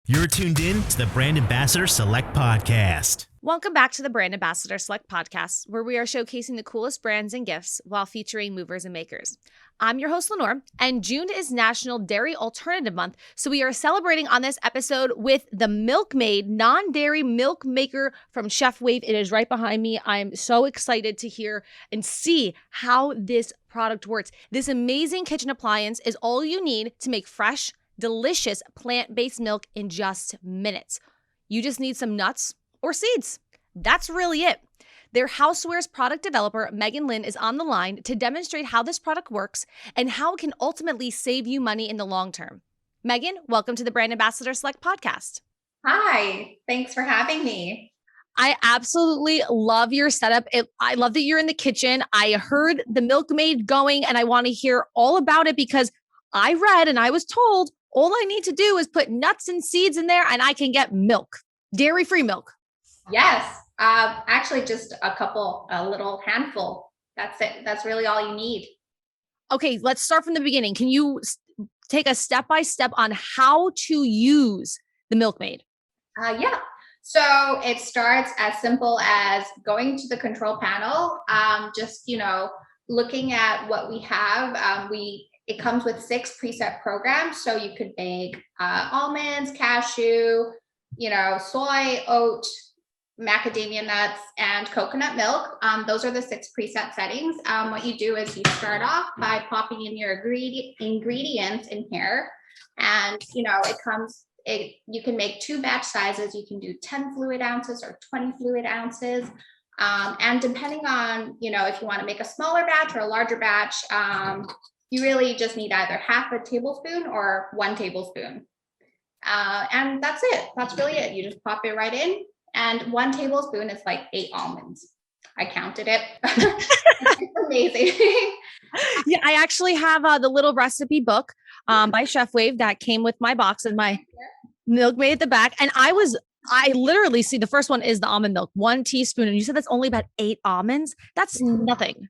You're tuned in to the Brand Ambassador Select Podcast. Welcome back to the Brand Ambassador Select Podcast, where we are showcasing the coolest brands and gifts while featuring movers and makers. I'm your host, Lenore, and June is National Dairy Alternative Month, so we are celebrating on this episode with the Milkmade non-dairy milk maker from ChefWave. It is right behind me. I'm so excited to hear and see how this product works. This amazing kitchen appliance is all you need to make fresh, delicious plant-based milk in just minutes. You just need some nuts or seeds. That's really it. Their Housewares product developer, Megan Lynn, is on the line to demonstrate how this product works and how it can ultimately save you money in the long term. Megan, welcome to the Brand Ambassador Select Podcast. Hi, thanks for having me. I absolutely love your setup. I love that you're in the kitchen. I heard the Milkmade going and I want to hear all about it because I read and I was told all I need to do is put nuts and seeds in there and I can get milk, dairy-free milk. Yes, actually just a little handful. That's it. That's really all you need. Okay, let's start from the beginning. Can you take a step-by-step on how to use the Milkmade? Yeah. So it starts as simple as going to the control panel, looking at what we have. It comes with 6 preset programs. So you could make almonds, cashew, soy, oat, macadamia nuts, and coconut milk. Those are the 6 preset settings. What you do is you start off by popping in your ingredients in here. And, you can make 2 batch sizes. You can do 10 fluid ounces or 20 fluid ounces. And depending on, if you want to make a smaller batch or a larger batch, you really just need either half a tablespoon or 1 tablespoon. And that's it. That's really it. You just pop it right in. And 1 tablespoon is like 8 almonds. I counted it. It's amazing. Yeah, I actually have the little recipe book by ChefWave that came with my box and my Milkmade at the back. And I literally see the first one is the almond milk, 1 teaspoon. And you said that's only about 8 almonds. That's nothing.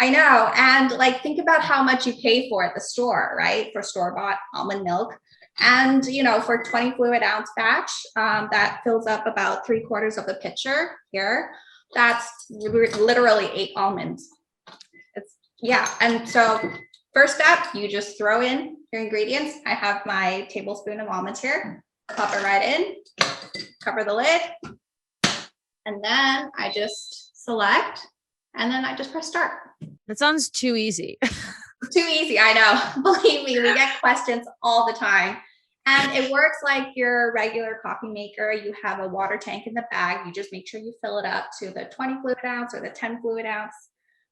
I know. And think about how much you pay for at the store, right? For store-bought almond milk. And, for 20 fluid ounce batch, that fills up about 3/4 of the pitcher here. That's literally 8 almonds. And so first step, you just throw in your ingredients. I have my tablespoon of almonds here. Pop it right in, cover the lid. And then I just select, and then I just press start. That sounds too easy. Too easy, I know. Believe me, we get questions all the time. And it works like your regular coffee maker. You have a water tank in the bag. You just make sure you fill it up to the 20 fluid ounce or the 10 fluid ounce,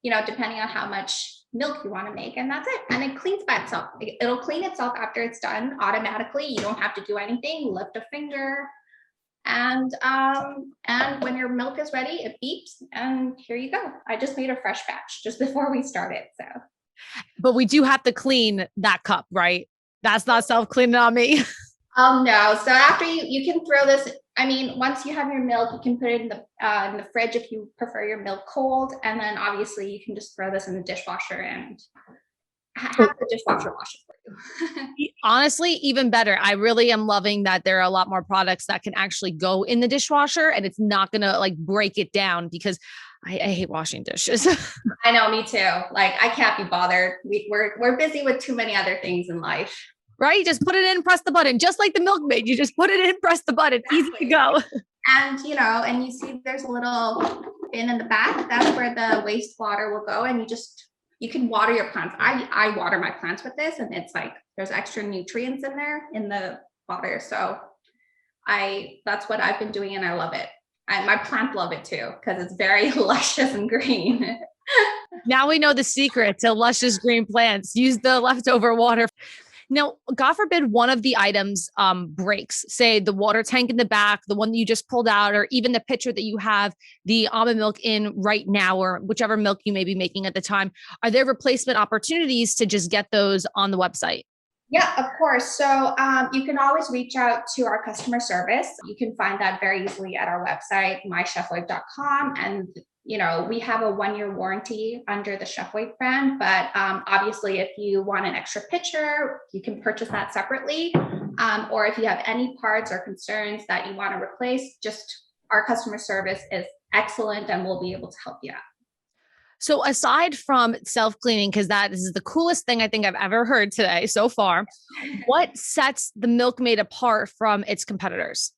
depending on how much milk you want to make. And that's it. And it cleans by itself. It'll clean itself after it's done automatically. You don't have to do anything, lift a finger. And when your milk is ready, it beeps, and here you go. I just made a fresh batch just before we started. So, but we do have to clean that cup, right? That's not self-cleaning on me. No. So after you can throw this. Once you have your milk, you can put it in the fridge if you prefer your milk cold, and then obviously you can just throw this in the dishwasher and have the dishwasher wash it for you. Honestly, even better. I really am loving that there are a lot more products that can actually go in the dishwasher and it's not going to break it down because I hate washing dishes. I know, me too. I can't be bothered. We're busy with too many other things in life. Right? You just put it in, press the button, just like the Milkmade. You just put it in, press the button. Exactly. Easy to go. And, and you see there's a little bin in the back. That's where the wastewater will go. And you can water your plants. I water my plants with this, and it's there's extra nutrients in there in the water. So that's what I've been doing, and I love it. My plants love it too, because it's very luscious and green. Now we know the secret to luscious green plants. Use the leftover water. Now, God forbid one of the items breaks, say the water tank in the back, the one that you just pulled out, or even the pitcher that you have the almond milk in right now, or whichever milk you may be making at the time. Are there replacement opportunities to just get those on the website? Yeah, of course. So you can always reach out to our customer service. You can find that very easily at our website, mychefwave.com. And, we have a 1-year warranty under the ChefWave brand. But obviously, if you want an extra pitcher, you can purchase that separately. or if you have any parts or concerns that you want to replace, just our customer service is excellent and we'll be able to help you out. So aside from self-cleaning, because that is the coolest thing I think I've ever heard today so far, what sets the Milkmaid apart from its competitors?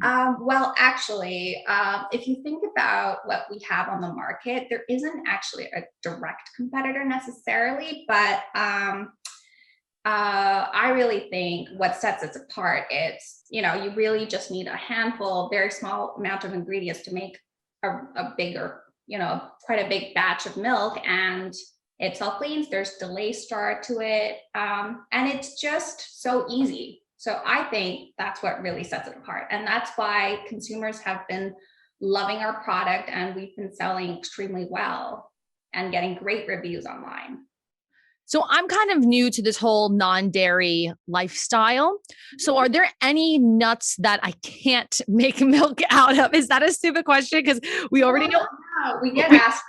Well, actually, if you think about what we have on the market, there isn't actually a direct competitor necessarily, but I really think what sets us apart is, you really just need a handful, very small amount of ingredients to make a bigger, quite a big batch of milk, and it self-cleans. There's delay start to it, and it's just so easy. So I think that's what really sets it apart. And that's why consumers have been loving our product, and we've been selling extremely well and getting great reviews online. So I'm kind of new to this whole non-dairy lifestyle. So are there any nuts that I can't make milk out of? Is that a stupid question? Because we already know. No, we get asked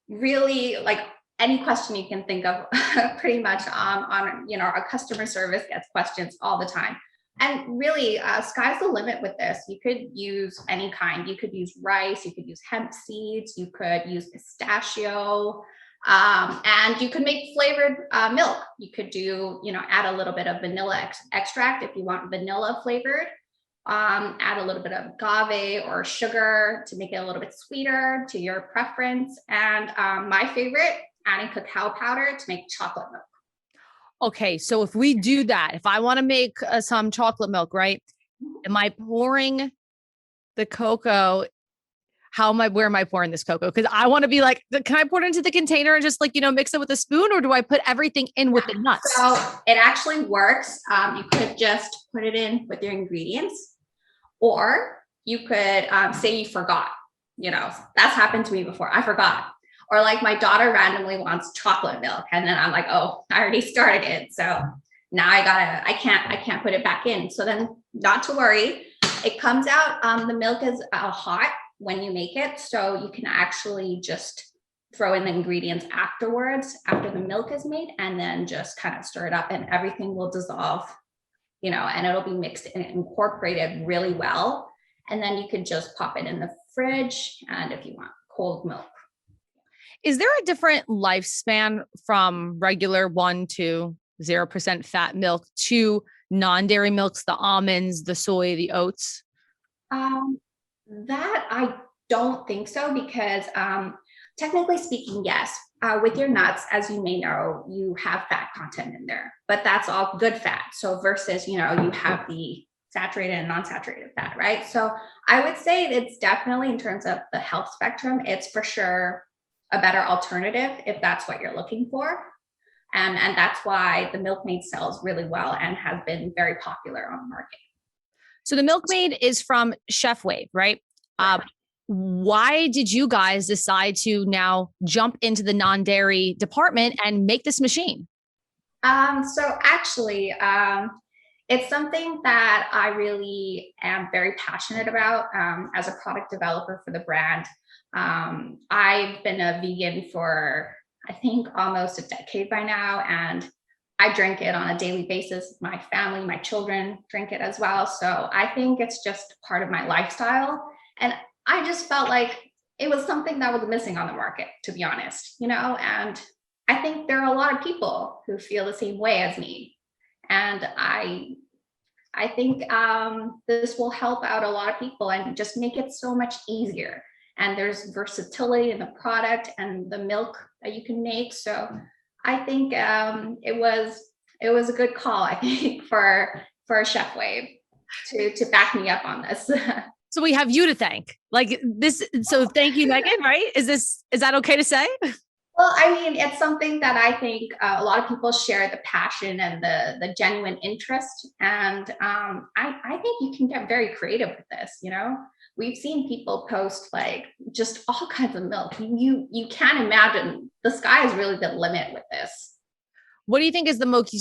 really like any question you can think of pretty much on, our customer service gets questions all the time. And really, sky's the limit with this. You could use any kind. You could use rice, you could use hemp seeds, you could use pistachio, and you could make flavored milk. You could do, add a little bit of vanilla extract if you want vanilla flavored. Add a little bit of agave or sugar to make it a little bit sweeter to your preference. And my favorite, adding cacao powder to make chocolate milk. Okay, so if we do that, if I want to make some chocolate milk, right? Am I pouring the cocoa? Where am I pouring this cocoa? Because I want to be like, can I pour it into the container and just mix it with a spoon, or do I put everything in with the nuts? So it actually works. You could just put it in with your ingredients, or you could say you forgot. That's happened to me before. I forgot. Or like my daughter randomly wants chocolate milk, and then I'm like, oh, I already started it. So now I can't put it back in. So then not to worry, it comes out. The milk is hot when you make it. So you can actually just throw in the ingredients afterwards, after the milk is made, and then just kind of stir it up and everything will dissolve, and it'll be mixed and incorporated really well. And then you could just pop it in the fridge. And if you want cold milk. Is there a different lifespan from regular 1 to 0% fat milk to non-dairy milks, the almonds, the soy, the oats? That I don't think so, because technically speaking, yes, with your nuts, as you may know, you have fat content in there, but that's all good fat. So versus, you have the saturated and non-saturated fat, right? So I would say it's definitely, in terms of the health spectrum, it's for sure a better alternative if that's what you're looking for. And that's why the Milkmaid sells really well and has been very popular on the market. So the Milkmaid is from ChefWave, right? Why did you guys decide to now jump into the non-dairy department and make this machine? So actually, it's something that I really am very passionate about as a product developer for the brand. I've been a vegan for, I think, almost a decade by now, and I drink it on a daily basis. My family, my children drink it as well. So I think it's just part of my lifestyle. And I just felt like it was something that was missing on the market, to be honest, and I think there are a lot of people who feel the same way as me. And I think this will help out a lot of people and just make it so much easier. And there's versatility in the product and the milk that you can make. So I think it was a good call, I think, for ChefWave to back me up on this. So we have you to thank, like this. So thank you, Megan, right? Is that okay to say? Well, I mean, it's something that I think a lot of people share the passion and the genuine interest. And I think you can get very creative with this. We've seen people post like just all kinds of milk. You can't imagine. The sky is really the limit with this. What do you think is the most,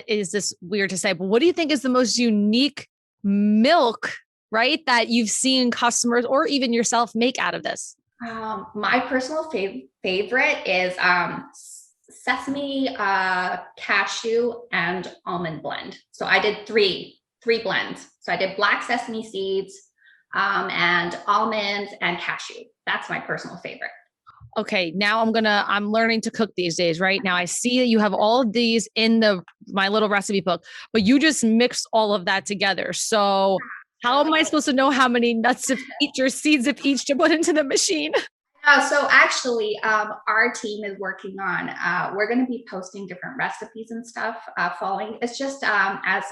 is this weird to say, but what do you think is the most unique milk, right, that you've seen customers or even yourself make out of this? My personal favorite is sesame, cashew, and almond blend. So I did three blends. So I did black sesame seeds, and almonds and cashew. That's my personal favorite. Okay, now I'm learning to cook these days, right? Now I see that you have all of these in my little recipe book, but you just mixed all of that together. So how am I supposed to know how many nuts of each or seeds of each to put into the machine? So actually, our team is working on, we're going to be posting different recipes and stuff, following. It's just, as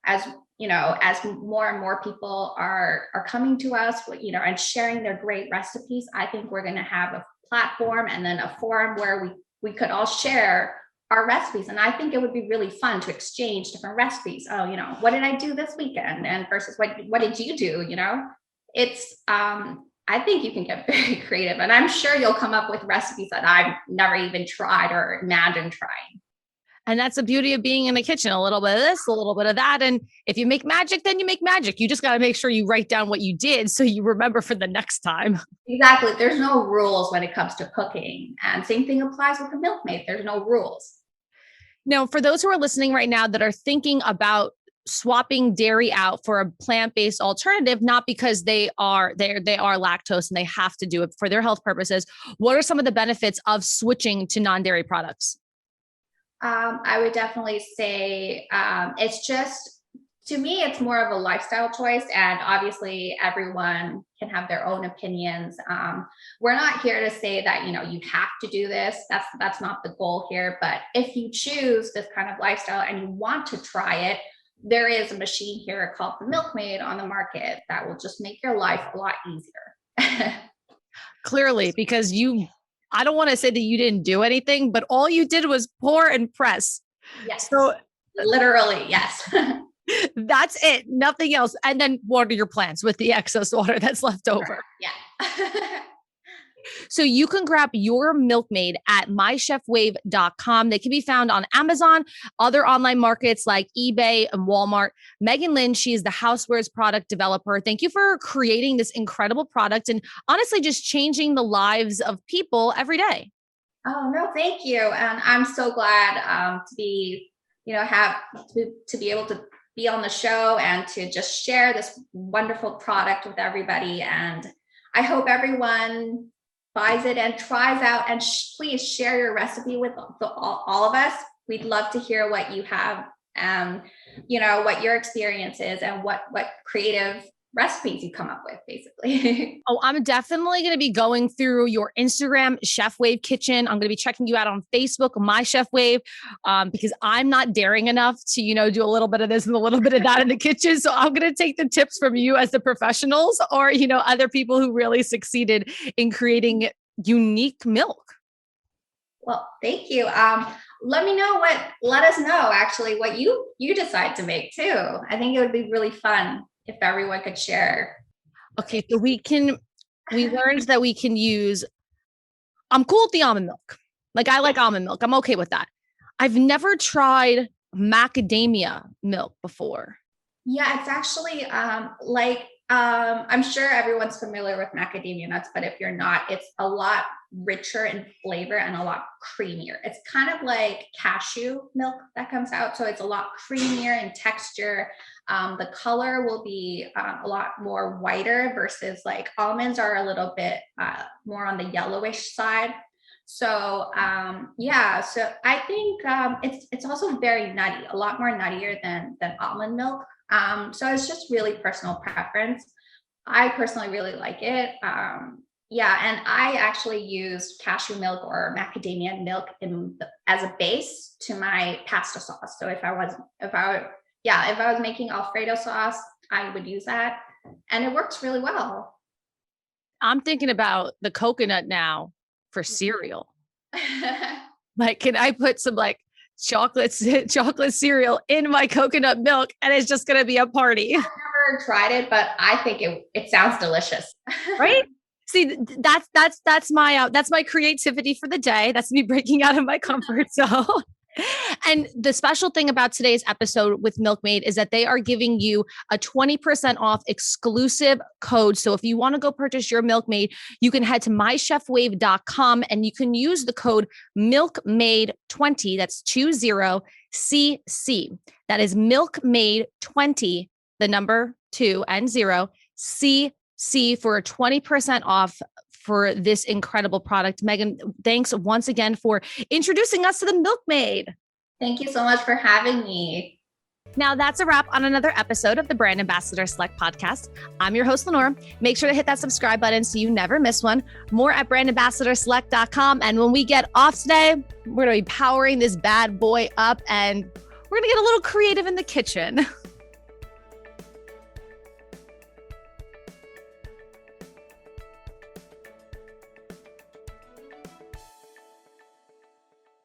as more and more people are coming to us, and sharing their great recipes, I think we're going to have a platform and then a forum where we could all share our recipes. And I think it would be really fun to exchange different recipes. Oh, what did I do this weekend? And versus what did you do? It's, I think you can get very creative, and I'm sure you'll come up with recipes that I've never even tried or imagined trying. And that's the beauty of being in the kitchen. A little bit of this, a little bit of that. And if you make magic, then you make magic. You just got to make sure you write down what you did so you remember for the next time. Exactly. There's no rules when it comes to cooking. And same thing applies with the Milkmade. There's no rules. Now, for those who are listening right now that are thinking about swapping dairy out for a plant-based alternative, not because they are lactose and they have to do it for their health purposes, what are some of the benefits of switching to non-dairy products? I would definitely say it's just, to me, it's more of a lifestyle choice. And obviously everyone can have their own opinions. We're not here to say that, you have to do this. That's not the goal here. But if you choose this kind of lifestyle and you want to try it, there is a machine here called the Milkmade on the market that will just make your life a lot easier. Clearly, because I don't want to say that you didn't do anything, but all you did was pour and press. Yes. So literally, yes. That's it. Nothing else. And then water your plants with the excess water that's left over. Yeah. So you can grab your Milkmade at mychefwave.com. They can be found on Amazon, other online markets like eBay and Walmart. Megan Lynn, she is the Housewares product developer. Thank you for creating this incredible product and honestly just changing the lives of people every day. Oh, no, thank you. And I'm so glad to be, to be able to be on the show and to just share this wonderful product with everybody. And I hope everyone buys it and tries out, and please share your recipe with all of us. We'd love to hear what you have, what your experience is and what creative recipes you come up with, basically. Oh, I'm definitely going to be going through your Instagram, Chef Wave Kitchen. I'm going to be checking you out on Facebook, My Chef Wave, because I'm not daring enough to, do a little bit of this and a little bit of that in the kitchen. So I'm going to take the tips from you as the professionals or, other people who really succeeded in creating unique milk. Well, thank you. Let us know actually what you decide to make too. I think it would be really fun if everyone could share. Okay, so we learned that we can use, I'm cool with the almond milk. Like I like almond milk. I'm okay with that. I've never tried macadamia milk before. Yeah, it's actually I'm sure everyone's familiar with macadamia nuts, but if you're not, it's a lot richer in flavor and a lot creamier. It's kind of like cashew milk that comes out. So it's a lot creamier in texture. The color will be a lot more whiter versus like almonds are a little bit more on the yellowish side. So so I think it's also very nutty, a lot more nuttier than almond milk. So it's just really personal preference. I personally really like it. And I actually use cashew milk or macadamia milk as a base to my pasta sauce. So if I was making Alfredo sauce, I would use that, and it works really well. I'm thinking about the coconut now for cereal. Like, can I put some chocolate cereal in my coconut milk and it's just going to be a party? I've never tried it, but I think it sounds delicious. Right? See, that's my creativity for the day. That's me breaking out of my comfort zone. And the special thing about today's episode with Milkmade is that they are giving you a 20% off exclusive code. So if you want to go purchase your Milkmade, you can head to mychefwave.com and you can use the code Milkmade20. That's 20CC. That is Milkmade20, the number 2 and 0 CC for 20% off for this incredible product. Megan, thanks once again for introducing us to the Milkmade. Thank you so much for having me. Now that's a wrap on another episode of the Brand Ambassador Select podcast. I'm your host, Lenore. Make sure to hit that subscribe button so you never miss one. More at brandambassadorselect.com. And when we get off today, we're going to be powering this bad boy up and we're going to get a little creative in the kitchen.